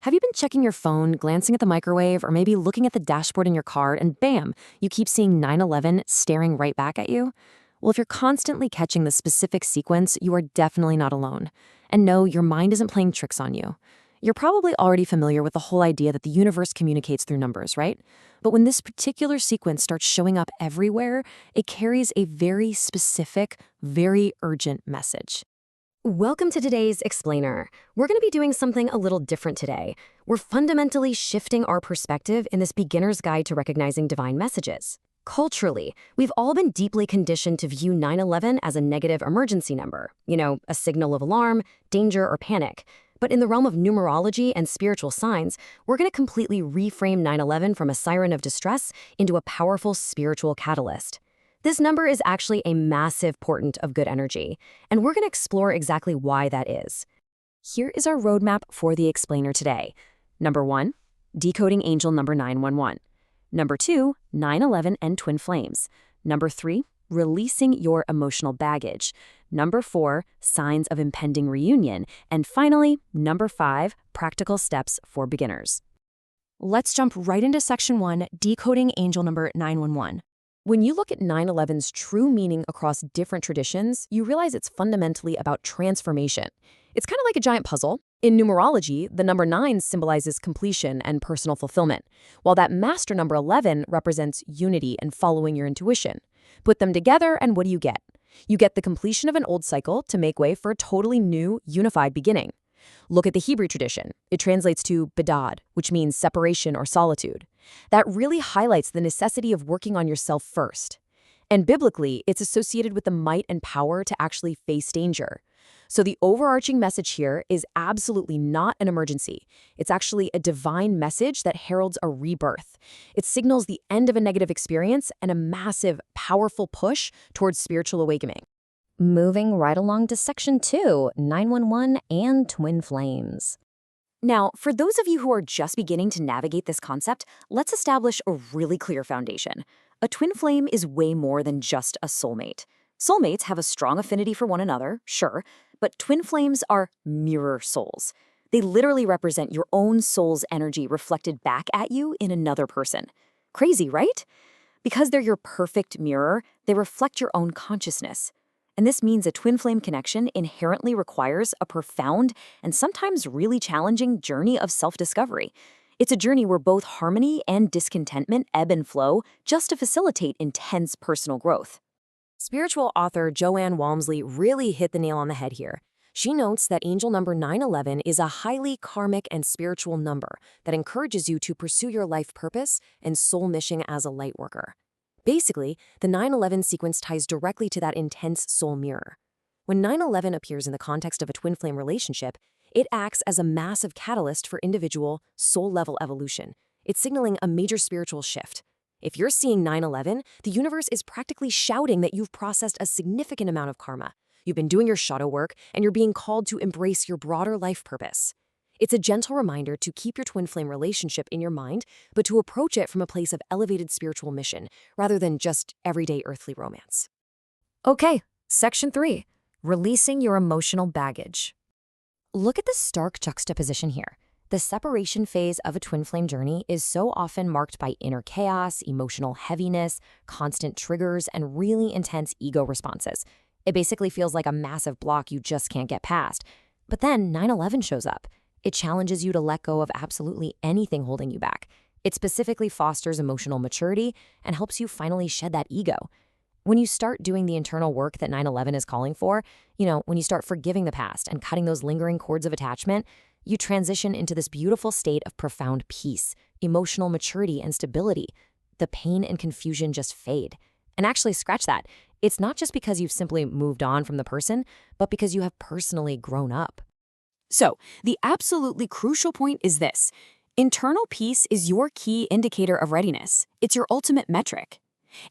Have you been checking your phone, glancing at the microwave, or maybe looking at the dashboard in your car, and bam, you keep seeing 911 staring right back at you? Well, if you're constantly catching the specific sequence, you are definitely not alone. And no, your mind isn't playing tricks on you. You're probably already familiar with the whole idea that the universe communicates through numbers, right? But when this particular sequence starts showing up everywhere, it carries a very specific, very urgent message. Welcome to today's Explainer. We're going to be doing something a little different today. We're fundamentally shifting our perspective in this beginner's guide to recognizing divine messages. Culturally, we've all been deeply conditioned to view 911 as a negative emergency number, a signal of alarm, danger, or panic. But in the realm of numerology and spiritual signs, we're going to completely reframe 911 from a siren of distress into a powerful spiritual catalyst. This number is actually a massive portent of good energy, and we're going to explore exactly why that is. Here is our roadmap for the explainer today. Number 1, decoding angel number 911. Number 2, 911 and twin flames. Number 3, releasing your emotional baggage. Number 4, signs of impending reunion. And finally, number 5, practical steps for beginners. Let's jump right into section 1, decoding angel number 911. When you look at 911's true meaning across different traditions, you realize it's fundamentally about transformation. It's kind of like a giant puzzle. In numerology, the number 9 symbolizes completion and personal fulfillment, while that master number 11 represents unity and following your intuition. Put them together, and what do you get? You get the completion of an old cycle to make way for a totally new, unified beginning. Look at the Hebrew tradition. It translates to bedad, which means separation or solitude. That really highlights the necessity of working on yourself first. And biblically, it's associated with the might and power to actually face danger. So the overarching message here is absolutely not an emergency. It's actually a divine message that heralds a rebirth. It signals the end of a negative experience and a massive, powerful push towards spiritual awakening. Moving right along to section 2, 911 and twin flames. Now, for those of you who are just beginning to navigate this concept, let's establish a really clear foundation. A twin flame is way more than just a soulmate. Soulmates have a strong affinity for one another, sure, but twin flames are mirror souls. They literally represent your own soul's energy reflected back at you in another person. Crazy, right? Because they're your perfect mirror, they reflect your own consciousness. And this means a twin flame connection inherently requires a profound and sometimes really challenging journey of self-discovery. It's a journey where both harmony and discontentment ebb and flow just to facilitate intense personal growth. Spiritual author Joanne Walmsley really hit the nail on the head here. She notes that angel number 911 is a highly karmic and spiritual number that encourages you to pursue your life purpose and soul mission as a light worker. Basically, the 911 sequence ties directly to that intense soul mirror. When 911 appears in the context of a twin flame relationship, it acts as a massive catalyst for individual, soul-level evolution. It's signaling a major spiritual shift. If you're seeing 911, the universe is practically shouting that you've processed a significant amount of karma. You've been doing your shadow work, and you're being called to embrace your broader life purpose. It's a gentle reminder to keep your twin flame relationship in your mind, but to approach it from a place of elevated spiritual mission, rather than just everyday earthly romance. Okay, section 3, releasing your emotional baggage. Look at the stark juxtaposition here. The separation phase of a twin flame journey is so often marked by inner chaos, emotional heaviness, constant triggers, and really intense ego responses. It basically feels like a massive block you just can't get past. But then 911 shows up. It challenges you to let go of absolutely anything holding you back. It specifically fosters emotional maturity and helps you finally shed that ego. When you start doing the internal work that 911 is calling for, when you start forgiving the past and cutting those lingering cords of attachment, you transition into this beautiful state of profound peace, emotional maturity, and stability. The pain and confusion just fade. And actually, scratch that. It's not just because you've simply moved on from the person, but because you have personally grown up. So, the absolutely crucial point is this. Internal peace is your key indicator of readiness. It's your ultimate metric.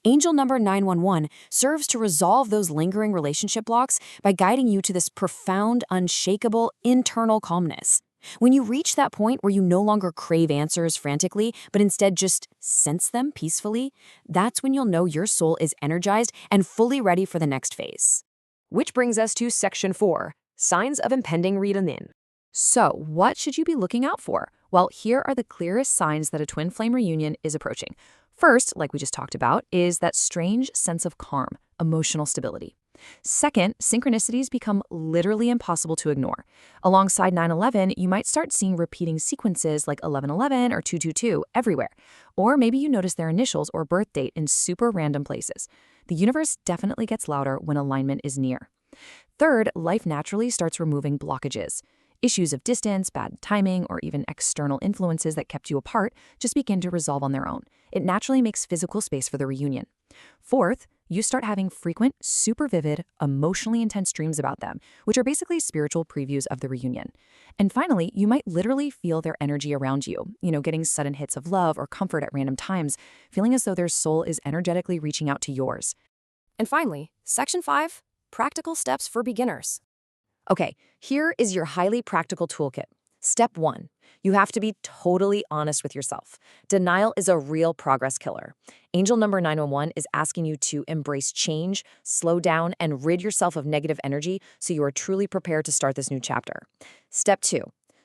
Angel number 911 serves to resolve those lingering relationship blocks by guiding you to this profound, unshakable internal calmness. When you reach that point where you no longer crave answers frantically, but instead just sense them peacefully, that's when you'll know your soul is energized and fully ready for the next phase. Which brings us to section 4, signs of impending reunion. So, what should you be looking out for? Well, here are the clearest signs that a twin flame reunion is approaching. First, like we just talked about, is that strange sense of calm, emotional stability. Second, synchronicities become literally impossible to ignore. Alongside 9/11, you might start seeing repeating sequences like 11/11 or 222 everywhere. Or maybe you notice their initials or birth date in super random places. The universe definitely gets louder when alignment is near. Third, life naturally starts removing blockages. Issues of distance, bad timing, or even external influences that kept you apart just begin to resolve on their own. It naturally makes physical space for the reunion. Fourth, you start having frequent, super vivid, emotionally intense dreams about them, which are basically spiritual previews of the reunion. And finally, you might literally feel their energy around you, getting sudden hits of love or comfort at random times, feeling as though their soul is energetically reaching out to yours. And finally, Section 5, Practical Steps for Beginners. Okay, here is your highly practical toolkit. Step 1. You have to be totally honest with yourself. Denial is a real progress killer. Angel number 911 is asking you to embrace change, slow down, and rid yourself of negative energy so you are truly prepared to start this new chapter. Step 2.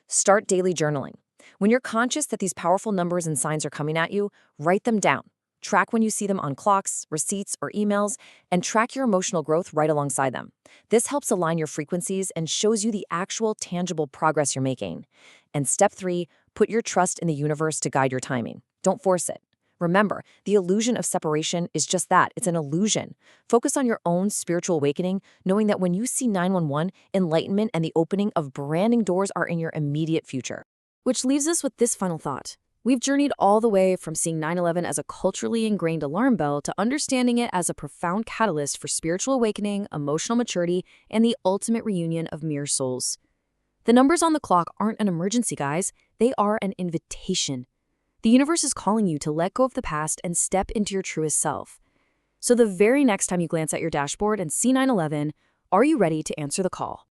Start daily journaling. When you're conscious that these powerful numbers and signs are coming at you, write them down. Track when you see them on clocks, receipts, or emails, and track your emotional growth right alongside them. This helps align your frequencies and shows you the actual tangible progress you're making. And step 3, put your trust in the universe to guide your timing. Don't force it. Remember, the illusion of separation is just that. It's an illusion. Focus on your own spiritual awakening, knowing that when you see 911, enlightenment and the opening of brand new doors are in your immediate future. Which leaves us with this final thought. We've journeyed all the way from seeing 9/11 as a culturally ingrained alarm bell to understanding it as a profound catalyst for spiritual awakening, emotional maturity, and the ultimate reunion of mirror souls. The numbers on the clock aren't an emergency, guys. They are an invitation. The universe is calling you to let go of the past and step into your truest self. So the very next time you glance at your dashboard and see 9/11, are you ready to answer the call?